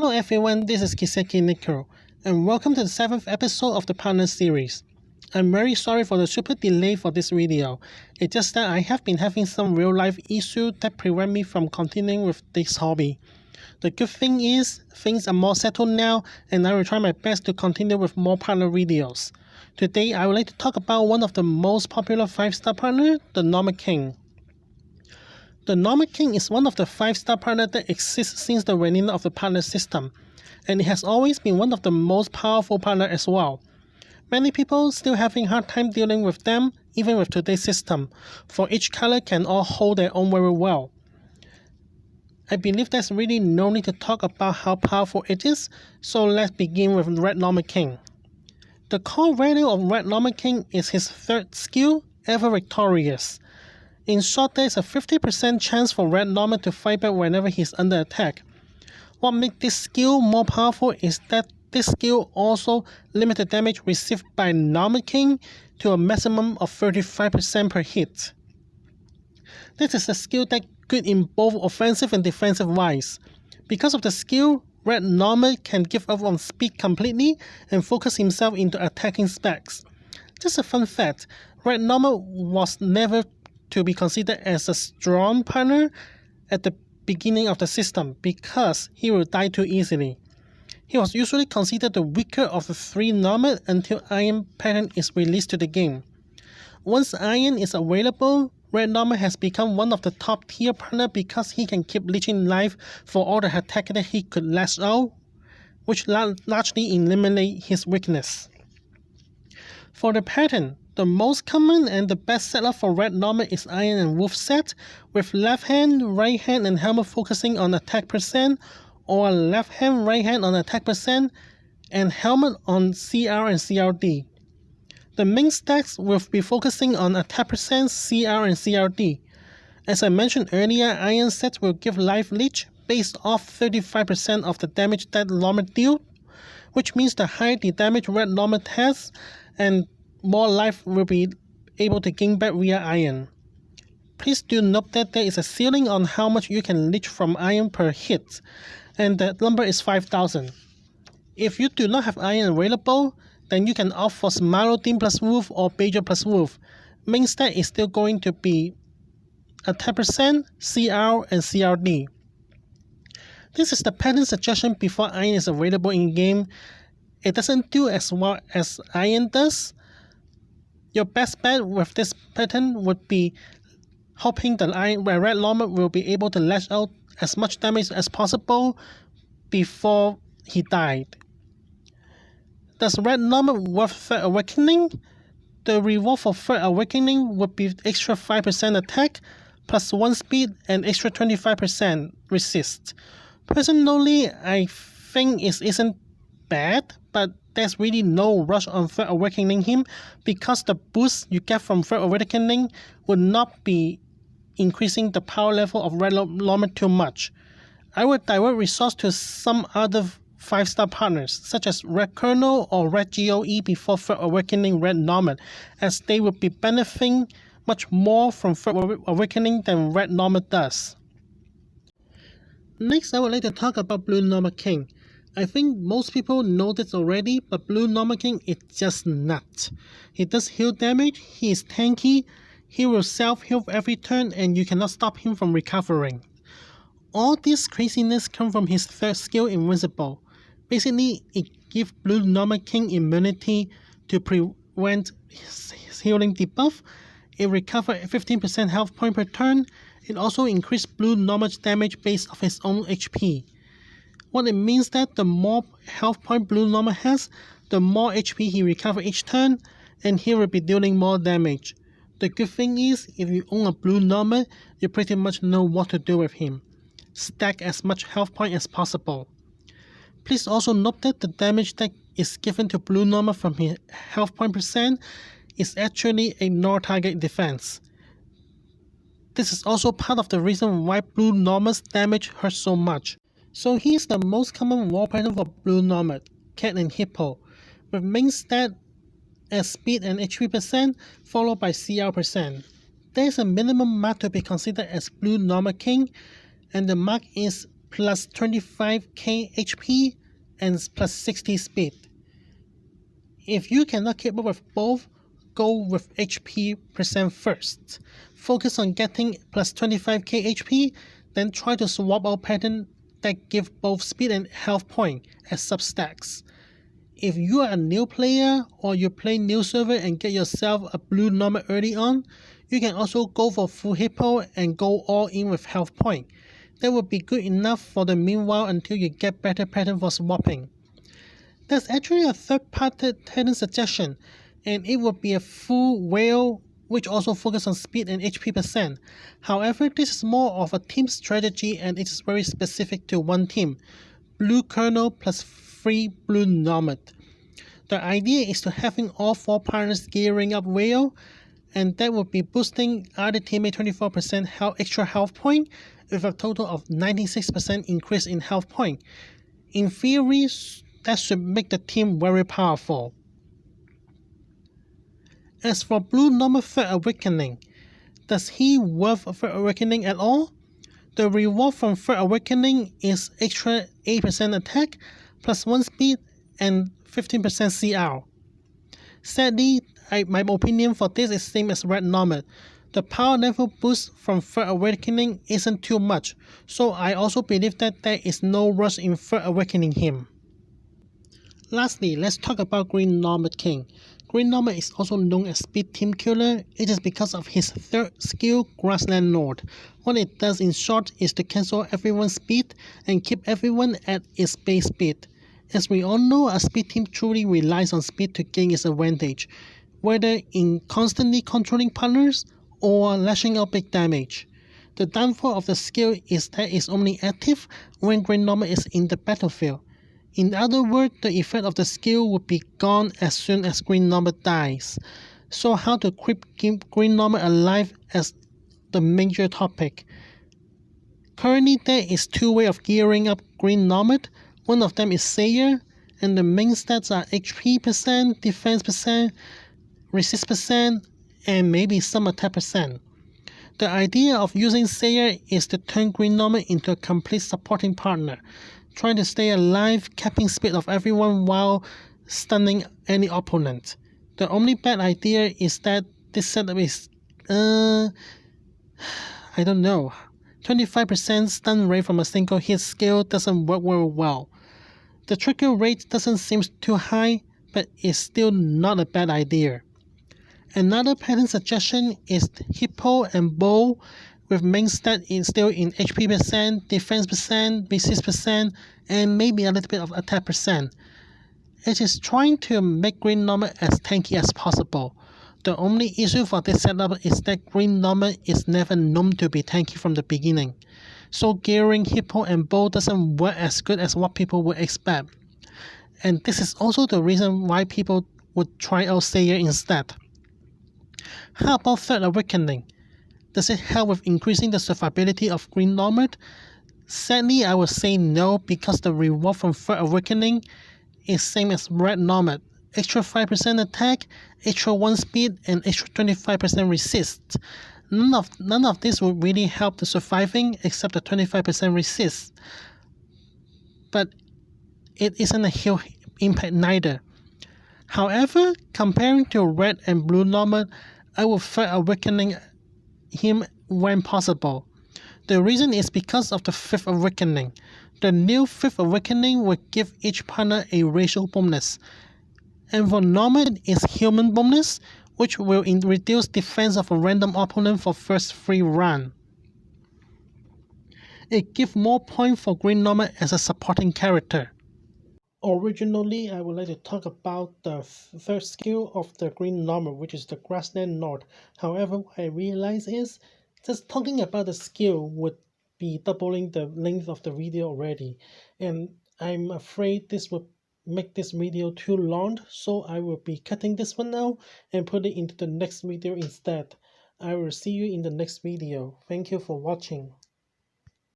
Hello everyone, this is Kiseki Nico, and welcome to the 7th episode of the Partner series. I'm very sorry for the super delay for this video. It's just that I have been having some real life issues that prevent me from continuing with this hobby. The good thing is, things are more settled now, and I will try my best to continue with more partner videos. Today, I would like to talk about one of the most popular 5-star partner, the Nomad King. The Nomad King is one of the 5-star partners that exists since the vanilla of the partner system, and it has always been one of the most powerful partners as well. Many people still having hard time dealing with them, even with today's system, for each color can all hold their own very well. I believe there's really no need to talk about how powerful it is, so let's begin with Red Nomad King. The core value of Red Nomad King is his 3rd skill, Ever Victorious. In short, there is a 50% chance for Red Nomad to fight back whenever he is under attack. What makes this skill more powerful is that this skill also limits the damage received by Nomad King to a maximum of 35% per hit. This is a skill that good in both offensive and defensive wise. Because of the skill, Red Nomad can give up on speed completely and focus himself into attacking specs. Just a fun fact, Red Nomad was never to be considered as a strong partner at the beginning of the system because he will die too easily. He was usually considered the weaker of the 3 Nomad until Iron pattern is released to the game. Once Iron is available, Red Nomad has become one of the top tier partner because he can keep leeching life for all the attack that he could lash out, which largely eliminate his weakness. For the pattern, the most common and the best setup for Red Nomad is Iron and Wolf set, with left hand, right hand and helmet focusing on attack percent, or left hand, right hand on attack percent, and helmet on CR and CRD. The main stacks will be focusing on attack percent, CR and CRD. As I mentioned earlier, Iron sets will give life leech based off 35% of the damage that Nomad deals, which means the higher the damage Red Nomad has, and more life will be able to gain back via Iron. Please do note that there is a ceiling on how much you can leech from Iron per hit, and that number is 5,000. If you do not have Iron available, then you can opt for Smaraldine plus Wolf or Beja plus Wolf. Main stat is still going to be attack percent, CR and CRD. This is the pattern suggestion before Iron is available in game. It doesn't do as well as Iron does. Your best bet with this pattern would be hoping that Red Nomad will be able to lash out as much damage as possible before he died. Does Red Nomad worth 3rd Awakening? The reward for 3rd Awakening would be extra 5% attack, plus 1 speed and extra 25% resist. Personally, I think it isn't bad, but there's really no rush on 3rd Awakening him because the boost you get from 3rd Awakening would not be increasing the power level of Red Nomad too much. I would divert resource to some other 5-star partners such as Red Colonel or Red GOE before 3rd Awakening Red Nomad, as they would be benefiting much more from 3rd Awakening than Red Nomad does. Next, I would like to talk about Blue Nomad King. I think most people know this already, but Blue Nomad King is just nuts. He does heal damage, he is tanky, he will self-heal every turn and you cannot stop him from recovering. All this craziness comes from his 3rd skill, Invincible. Basically, it gives Blue Nomad King immunity to prevent his healing debuff. It recovers 15% health point per turn. It also increases Blue Nomad's damage based off his own HP. What it means that the more health point Blue Nomad has, the more HP he recovers each turn, and he will be dealing more damage. The good thing is, if you own a Blue Nomad, you pretty much know what to do with him. Stack as much health point as possible. Please also note that the damage that is given to Blue Nomad from his health point percent is actually a no-target defense. This is also part of the reason why Blue Nomad's damage hurts so much. So here's the most common war pattern for Blue Nomad, Cat and Hippo, with main stat as speed and HP percent, followed by CR percent. There is a minimum mark to be considered as Blue Nomad King, and the mark is plus 25k HP and plus 60 speed. If you cannot keep up with both, go with HP percent first. Focus on getting plus 25k HP, then try to swap out patterns that give both speed and health point as substacks. If you are a new player or you play new server and get yourself a blue Nomad early on, you can also go for full hippo and go all in with health point. That would be good enough for the meanwhile until you get better pattern for swapping. There's actually a third-party pattern suggestion, and it would be a full whale which also focuses on speed and HP percent. However, this is more of a team strategy and it is very specific to one team. Blue Colonel plus free blue Nomad. The idea is to having all 4 partners gearing up whale, and that would be boosting other teammate 24% extra health point with a total of 96% increase in health point. In theory, that should make the team very powerful. As for Blue Nomad Third Awakening, does he worth Third Awakening at all? The reward from Third Awakening is extra 8% attack, plus 1 speed, and 15% CR. Sadly, my opinion for this is same as Red Nomad. The power level boost from Third Awakening isn't too much, so I also believe that there is no rush in Third Awakening him. Lastly, let's talk about Green Nomad King. Green Nomad is also known as Speed Team Killer. It is because of his third skill, Grassland Lord. What it does in short is to cancel everyone's speed and keep everyone at its base speed. As we all know, a speed team truly relies on speed to gain its advantage, whether in constantly controlling partners or lashing out big damage. The downfall of the skill is that it's only active when Green Nomad is in the battlefield. In other words, the effect of the skill would be gone as soon as Green Nomad dies. So how to keep Green Nomad alive as the major topic. Currently there is 2 ways of gearing up Green Nomad. One of them is Sayer, and the main stats are HP percent, defense percent, resist percent, and maybe some attack percent. The idea of using Sayer is to turn Green Nomad into a complete supporting partner, trying to stay alive, capping speed of everyone while stunning any opponent. The only bad idea is that this setup is, I don't know, 25% stun rate from a single hit skill doesn't work very well. The trigger rate doesn't seem too high, but it's still not a bad idea. Another pattern suggestion is Hippo and Bow with main stat still in HP percent, defense percent, resist percent, and maybe a little bit of attack percent. It is trying to make Green Nomad as tanky as possible. The only issue for this setup is that Green Nomad is never known to be tanky from the beginning, so gearing Hippo and Bow doesn't work as good as what people would expect. And this is also the reason why people would try out Sayer instead. How about Third Awakening? Does it help with increasing the survivability of Green Nomad? Sadly, I would say no, because the reward from Third Awakening is same as Red Nomad. Extra 5% attack, extra 1 speed, and extra 25% resist. None of this would really help the surviving except the 25% resist. But it isn't a huge impact neither. However, comparing to Red and Blue Nomad, I would Third Awakening him when possible. The reason is because of the Fifth Awakening. The new Fifth Awakening will give each partner a racial bonus. And for Nomad is human bonus, which will reduce defense of a random opponent for first 3 rounds. It gives more points for Green Nomad as a supporting character. Originally, I would like to talk about the third skill of the Green Nomad, which is the Grassland Lord. However, what I realize is just talking about the skill would be doubling the length of the video already, and I'm afraid this would make this video too long, so I will be cutting this one out and put it into the next video instead. I will see you in the next video. Thank you for watching.